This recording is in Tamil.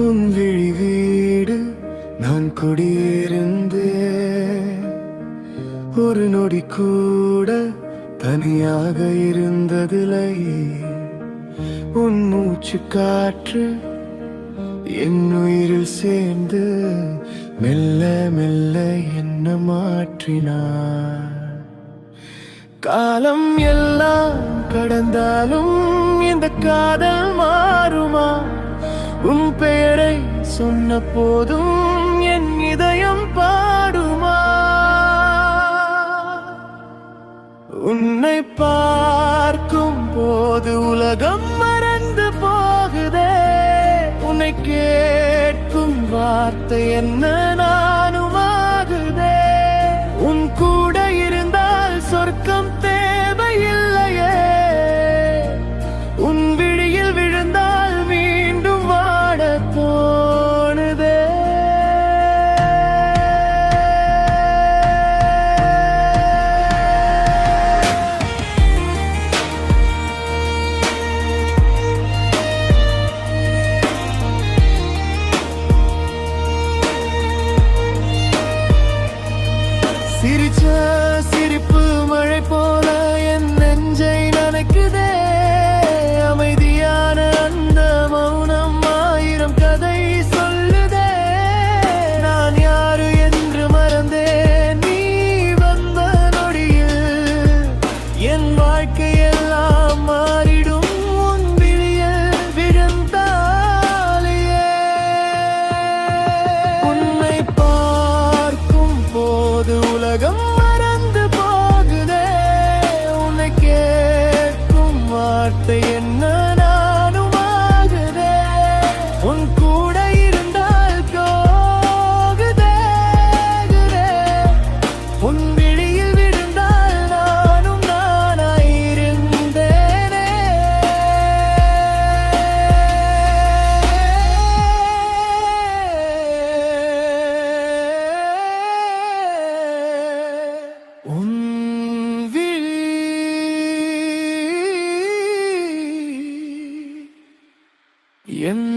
உன் விழி வீடு நான் குடியிருந்து ஒரு நொடி கூட தனியாக இருந்ததில்லை. உன் மூச்சு காற்று என் உயிரில் சேர்ந்து மெல்ல மெல்ல என்ன மாற்றினார். காலம் எல்லாம் கடந்தாலும் இந்த காதல் மாறுமா? உன் பெயரை சொன்ன போதும் என் இதயம் பாடுமா? உன்னை பார்க்கும் போது உலகம் மறந்து போகுதே. உன்னை கேட்கும் வார்த்தை என்ன நானுமாகுதே. உன் கூட இருந்தால் சொர்க்கம் தேவையில்லையே. உன் விழியில் விழுந்தால் மீண்டும் வாட தோணுதே. சிரிச்ச சிரிப்பு மழை போல என் நெஞ்சை நனைக்குதே. அமைதியான அந்த மௌனம் ஆயிரம் கதை சொல்லுதே. நான் யாரு என்று மறந்தேன் நீ வந்த நொடியில். என் வாழ்க்கையெல்லாம் மாறிடும் உன் விழியில் விழுந்தாலேயே. உன்னை பார்க்கும் போது உலகம் மறந்து போகுதே. உன்னை கேட்கும் வார்த்தை என்ன நானுமாகுதே. உன் கூட இருந்தால் போகுதே. உன் விழியில் விழுந்தால் நானும் நானாயிருந்தேனே. உன் விழி என்